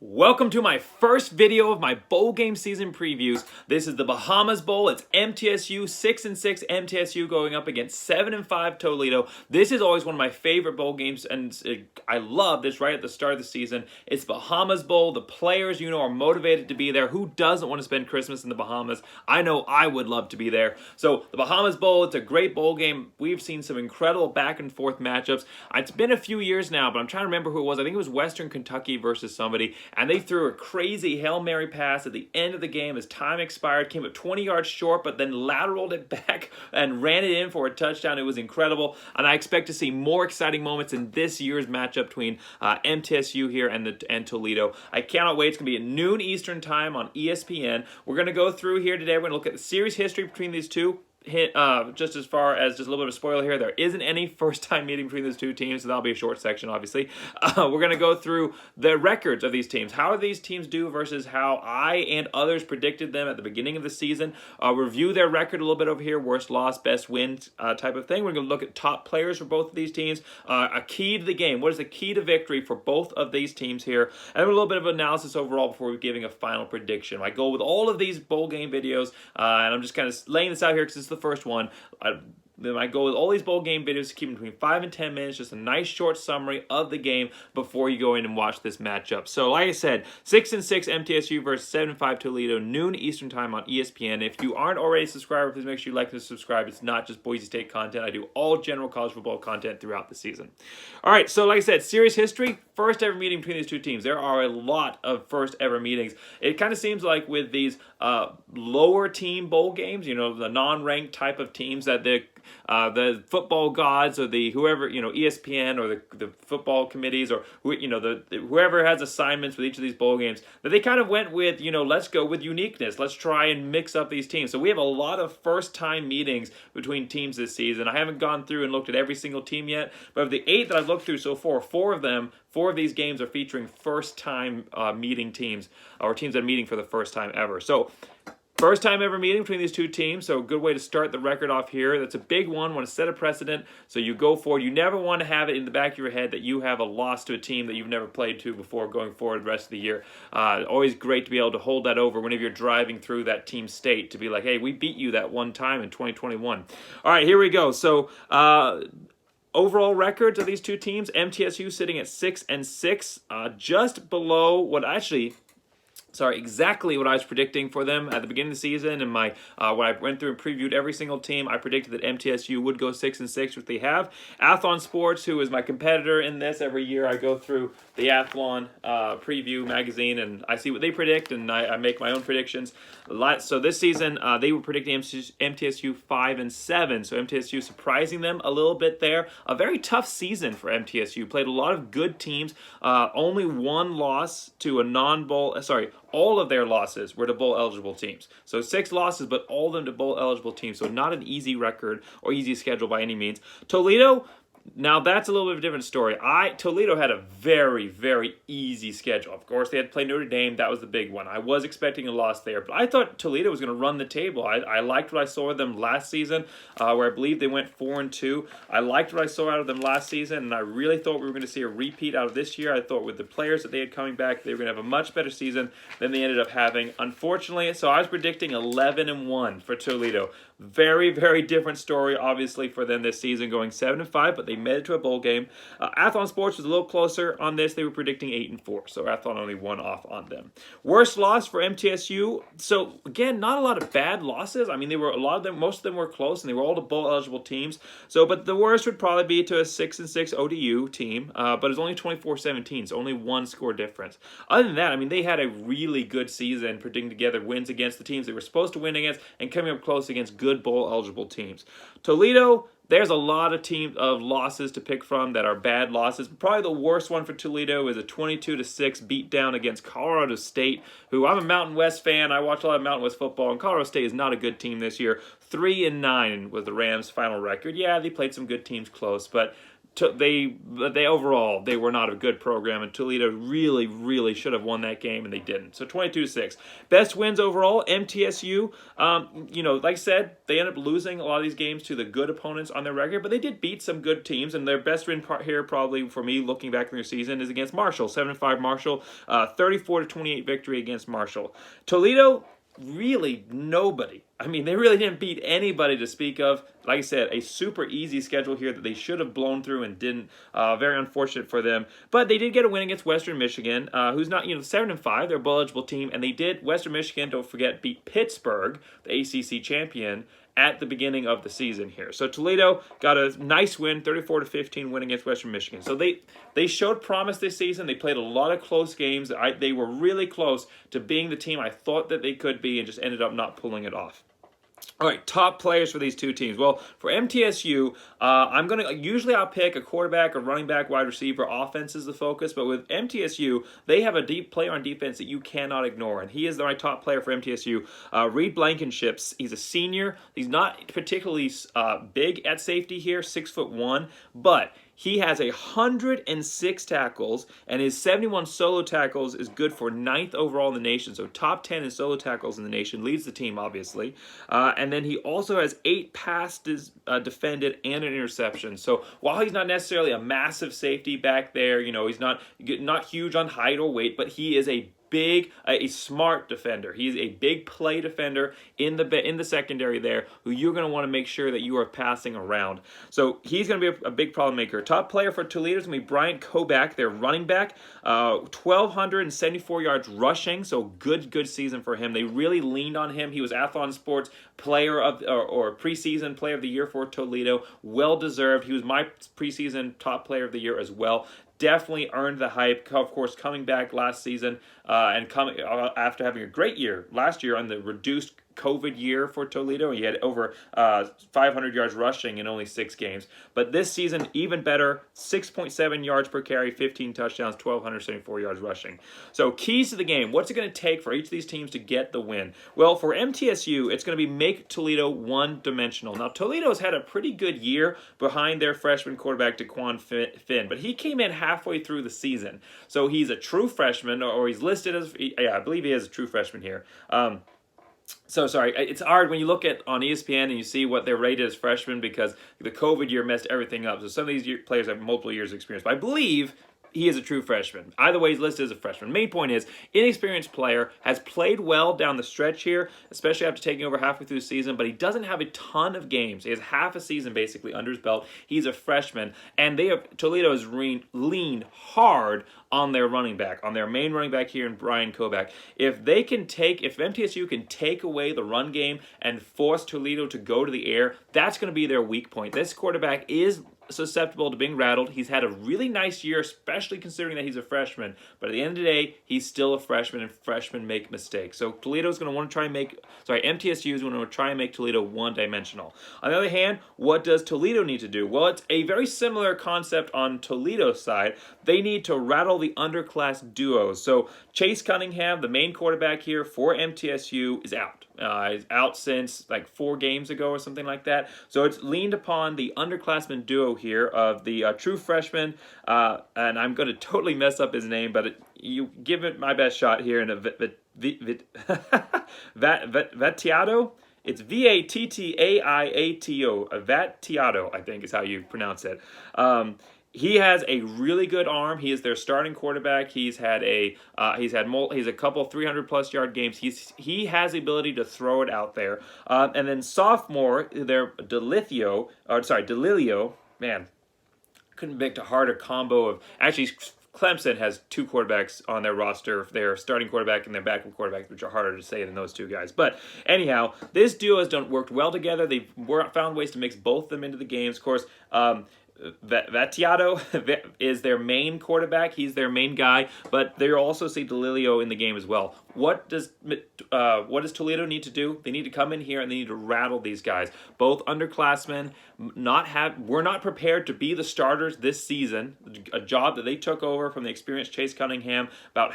Welcome to my first video of my bowl game season previews. This is the Bahamas Bowl. It's MTSU 6-6 MTSU going up against 7-5 Toledo. This is always one of my favorite bowl games, and I love this right at the start of the season. It's Bahamas Bowl. The players, are motivated to be there. Who doesn't want to spend Christmas in the Bahamas? I know I would love to be there. So the Bahamas Bowl, it's a great bowl game. We've seen some incredible back and forth matchups. It's been a few years now, but I'm trying to remember who it was. I think it was Western Kentucky versus somebody. And they threw a crazy Hail Mary pass at the end of the game as time expired, came up 20 yards short, but then lateraled it back and ran it in for a touchdown. It was incredible, and I expect to see more exciting moments in this year's matchup between MTSU here and Toledo. I cannot wait. It's going to be at noon Eastern time on ESPN. We're going to go through here today. We're going to look at the series history between these two. Just as far as just a little bit of spoiler here, there isn't any first-time meeting between those two teams, so that'll be a short section, obviously. We're going to go through the records of these teams. How do these teams do versus how I and others predicted them at the beginning of the season? Review their record a little bit over here, worst loss, best wins type of thing. We're going to look at top players for both of these teams, a key to the game. What is the key to victory for both of these teams here? And a little bit of analysis overall before we're giving a final prediction. I go with all of these bowl game videos, and I'm just kind of laying this out here because it's the first one. My goal with all these bowl game videos to keep them between 5 and 10 minutes, just a nice short summary of the game before you go in and watch this matchup. So like I said, 6-6 MTSU versus 7-5 Toledo, noon Eastern time on ESPN. If you aren't already a subscriber, please make sure you like and subscribe. It's not just Boise State content. I do all general college football content throughout the season. All right, so like I said, series history, first ever meeting between these two teams. There are a lot of first ever meetings. It kind of seems like with these lower team bowl games, the non-ranked type of teams that the football gods or the whoever, ESPN or the football committees or whoever has assignments with each of these bowl games, that they kind of went with, let's go with uniqueness. Let's try and mix up these teams. So we have a lot of first time meetings between teams this season. I haven't gone through and looked at every single team yet, but of the 8 that I've looked through so far, 4 of these games are featuring first time meeting teams or teams that are meeting for the first time ever. So first time ever meeting between these two teams, so a good way to start the record off here. That's a big one. Want to set a precedent, so you go forward. You never want to have it in the back of your head that you have a loss to a team that you've never played to before going forward the rest of the year. Always great to be able to hold that over whenever you're driving through that team state, to be like, hey, we beat you that one time in 2021. All right, here we go. So overall records of these two teams, MTSU sitting at 6-6, just below exactly what I was predicting for them at the beginning of the season. And when I went through and previewed every single team, I predicted that MTSU would go 6-6, which they have. Athlon Sports, who is my competitor in this, every year I go through the Athlon preview magazine and I see what they predict, and I make my own predictions. So this season, they were predicting MTSU 5-7. So MTSU surprising them a little bit there. A very tough season for MTSU. Played a lot of good teams. Only one loss to a non-bowl. All of their losses were to bowl-eligible teams. So 6 losses, but all of them to bowl-eligible teams. So not an easy record or easy schedule by any means. Toledo, now that's a little bit of a different story. Toledo had a very, very easy schedule. Of course, they had to play Notre Dame. That was the big one. I was expecting a loss there, but I thought Toledo was going to run the table. I liked what I saw of them last season, where I believe they went 4-2. I liked what I saw out of them last season, and I really thought we were going to see a repeat out of this year. I thought with the players that they had coming back, they were going to have a much better season than they ended up having. Unfortunately, so I was predicting 11-1 for Toledo. Very, very different story, obviously, for them this season, going 7-5, but they made it to a bowl game. Athlon Sports was a little closer on this. They were predicting 8-4, so Athlon only one off on them. Worst loss for MTSU. So again, not a lot of bad losses. I mean, most of them were close, and they were all to bowl-eligible teams. So, but the worst would probably be to a 6-6 ODU team, but it was only 24-17, so only 1 score difference. Other than that, I mean, they had a really good season, putting together wins against the teams they were supposed to win against, and coming up close against good bowl-eligible teams. Toledo, there's a lot of losses to pick from that are bad losses. Probably the worst one for Toledo is a 22-6 beatdown against Colorado State, who I'm a Mountain West fan. I watch a lot of Mountain West football, and Colorado State is not a good team this year. 3-9 was the Rams' final record. Yeah, they played some good teams close, but they overall they were not a good program, and Toledo really should have won that game, and they didn't. So 22-6. Best wins overall, MTSU. Like I said, they ended up losing a lot of these games to the good opponents on their record, but they did beat some good teams, and their best win here probably for me looking back in their season is against Marshall. 7-5 Marshall, 34-28 victory against Marshall. Toledo, really nobody. I mean, they really didn't beat anybody to speak of. Like I said, a super easy schedule here that they should have blown through and didn't. Very unfortunate for them. But they did get a win against Western Michigan, who's not, 7-5. They're a bowl-eligible team. And they did, Western Michigan, don't forget, beat Pittsburgh, the ACC champion, at the beginning of the season here. So Toledo got a nice win, 34-15 win against Western Michigan. So they showed promise this season. They played a lot of close games. They were really close to being the team I thought that they could be and just ended up not pulling it off. All right, top players for these two teams. Well, for MTSU, usually I'll pick a quarterback, a running back, wide receiver. Offense is the focus, but with MTSU, they have a deep player on defense that you cannot ignore, and he is my top player for MTSU. Reed Blankenships. He's a senior. He's not particularly big at safety here, 6'1", but he has 106 tackles, and his 71 solo tackles is good for 9th overall in the nation. So top 10 in solo tackles in the nation, leads the team, obviously. And then he also has 8 passes defended and an interception. So while he's not necessarily a massive safety back there, he's not huge on height or weight, but he is a smart defender. He's a big play defender in the secondary there, who you're going to want to make sure that you are passing around. So he's going to be a big problem maker. Top player for Toledo is going to be Bryant Kobach, their running back. 1,274 yards rushing, so good season for him. They really leaned on him. He was Athlon Sports player of or preseason player of the year for Toledo. Well deserved. He was my preseason top player of the year as well. Definitely earned the hype. Of course, coming back last season and coming after having a great year last year on the reduced COVID year for Toledo. He had over 500 yards rushing in only 6 games. But this season, even better, 6.7 yards per carry, 15 touchdowns, 1,274 yards rushing. So keys to the game. What's it going to take for each of these teams to get the win? Well, for MTSU, it's going to be make Toledo one-dimensional. Now, Toledo's had a pretty good year behind their freshman quarterback, DeQuan Finn, but he came in halfway through the season. So he's a true freshman, or he's listed as, I believe he is a true freshman here. So sorry, it's hard when you look at on ESPN and you see what they're rated as freshmen because the COVID year messed everything up. So some of these players have multiple years of experience. But I believe he is a true freshman. Either way, he's listed as a freshman. Main point is, inexperienced player, has played well down the stretch here, especially after taking over halfway through the season, but he doesn't have a ton of games. He has half a season basically under his belt. He's a freshman, and Toledo has leaned hard on their running back, on their main running back here in Brian Kobach. If MTSU can take away the run game and force Toledo to go to the air, that's going to be their weak point. This quarterback is susceptible to being rattled. He's had a really nice year, especially considering that he's a freshman. But at the end of the day, he's still a freshman, and freshmen make mistakes. So MTSU is going to want to try and make Toledo one-dimensional. On the other hand, what does Toledo need to do? Well, it's a very similar concept on Toledo's side. They need to rattle the underclass duos. So Chase Cunningham, the main quarterback here for MTSU, is out. He's out since like 4 games ago or something like that. So it's leaned upon the underclassmen duo here of the true freshman, and I'm going to totally mess up his name, but you give it my best shot here in a Vattiato. It's Vattaiato. Vattiato, I think is how you pronounce it. He has a really good arm. He is their starting quarterback. He's had a couple 300+ yard games. He has the ability to throw it out there. And then sophomore, their Delilio, man, couldn't pick a harder combo of actually. Clemson has 2 quarterbacks on their roster, their starting quarterback and their backup quarterback, which are harder to say than those 2 guys. But anyhow, this duo has worked well together. They've found ways to mix both of them into the games. Of course, Vattiato is their main quarterback. He's their main guy, but they also see Delilio in the game as well. what does Toledo need to do? They need to come in here and they need to rattle these guys. Both underclassmen, we're not prepared to be the starters this season. A job that they took over from the experienced Chase Cunningham about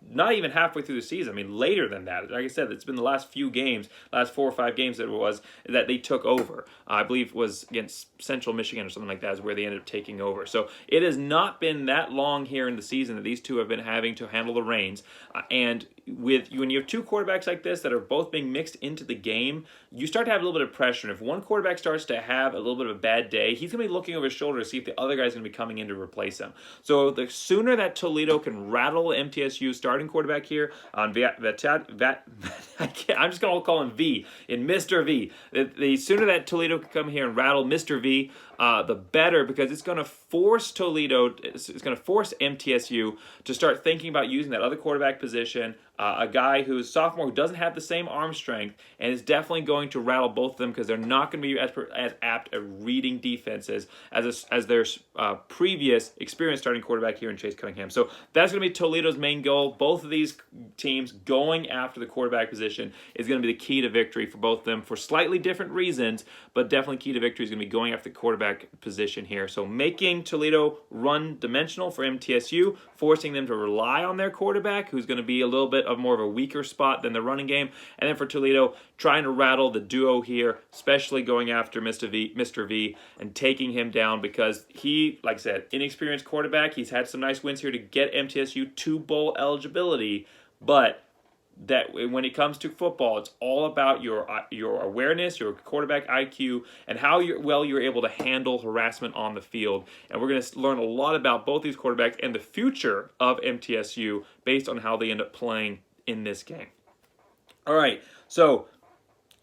not even halfway through the season. I mean, later than that. Like I said, it's been the last few games, last 4 or 5 games that they took over. I believe it was against Central Michigan or something like that is where they ended up taking over. So it has not been that long here in the season that these two have been having to handle the reins. And when you have two quarterbacks like this that are both being mixed into the game, you start to have a little bit of pressure. And if one quarterback starts to have a little bit of a bad day, he's going to be looking over his shoulder to see if the other guy's going to be coming in to replace him. So the sooner that Toledo can rattle MTSU starting quarterback here on I'm just going to call him V in Mr. V. The sooner that Toledo can come here and rattle Mr. V, the better, because it's going to force MTSU to start thinking about using that other quarterback position, a guy who's sophomore who doesn't have the same arm strength and is definitely going to rattle both of them because they're not going to be as apt at reading defenses as their previous experienced starting quarterback here in Chase Cunningham. So that's going to be Toledo's main goal. Both of these teams going after the quarterback position is going to be the key to victory for both of them for slightly different reasons, but definitely key to victory is going to be going after the quarterback position here. So making Toledo run dimensional for MTSU, forcing them to rely on their quarterback, who's going to be a little bit of more of a weaker spot than the running game. And then for Toledo, trying to rattle the duo here, especially going after Mr. V and taking him down because he, like I said, inexperienced quarterback. He's had some nice wins here to get MTSU to bowl eligibility, but that when it comes to football, it's all about your awareness, your quarterback IQ, and how well you're able to handle harassment on the field. And we're going to learn a lot about both these quarterbacks and the future of MTSU based on how they end up playing in this game. All right, so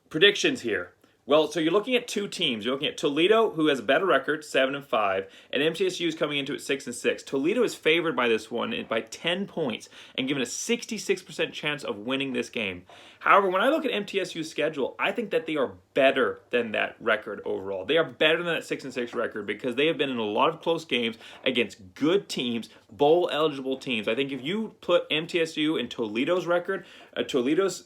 predictions here. Well, so you're looking at two teams. You're looking at Toledo, who has a better record, 7-5, and MTSU is coming into it 6-6. Toledo is favored by this one by 10 points and given a 66% chance of winning this game. However, when I look at MTSU's schedule, I think that they are better than that record overall. They are better than that 6-6 record because they have been in a lot of close games against good teams, bowl-eligible teams. I think if you put MTSU in Toledo's record, Toledo's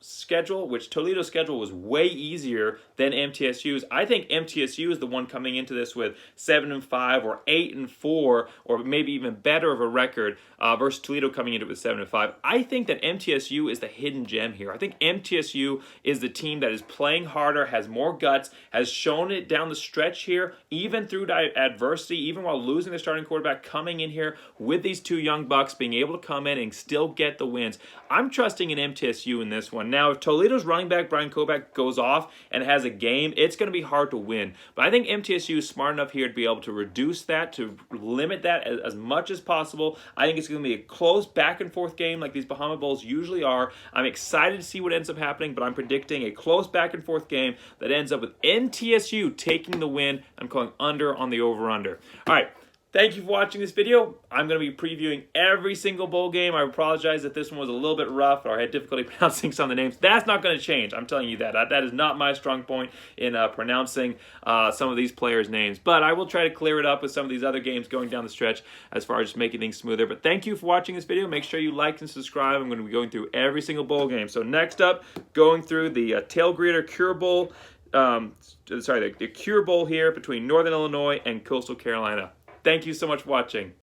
schedule, which Toledo's schedule was way easier than MTSU's, I think MTSU is the one coming into this with 7-5 or 8-4 or maybe even better of a record versus Toledo coming into it with 7-5. I think that MTSU is the hidden gem here. I think MTSU is the team that is playing harder, has more guts, has shown it down the stretch here, even through adversity, even while losing their starting quarterback, coming in here with these two young bucks, being able to come in and still get the wins. I'm trusting in MTSU in this one. Now, if Toledo's running back, Brian Kovac, goes off and has a game, it's going to be hard to win. But I think MTSU is smart enough here to be able to reduce that, to limit that as much as possible. I think it's going to be a close back-and-forth game like these Bahama Bowls usually are. I'm excited to see what ends up happening, but I'm predicting a close back-and-forth game that ends up with MTSU taking the win. I'm calling under on the over-under. All right. Thank you for watching this video. I'm going to be previewing every single bowl game. I apologize that this one was a little bit rough or I had difficulty pronouncing some of the names. That's not going to change. I'm telling you that. That is not my strong point in pronouncing some of these players' names. But I will try to clear it up with some of these other games going down the stretch as far as just making things smoother. But thank you for watching this video. Make sure you like and subscribe. I'm going to be going through every single bowl game. So next up, going through the Tail Greeter Cure Bowl. The Cure Bowl here between Northern Illinois and Coastal Carolina. Thank you so much for watching.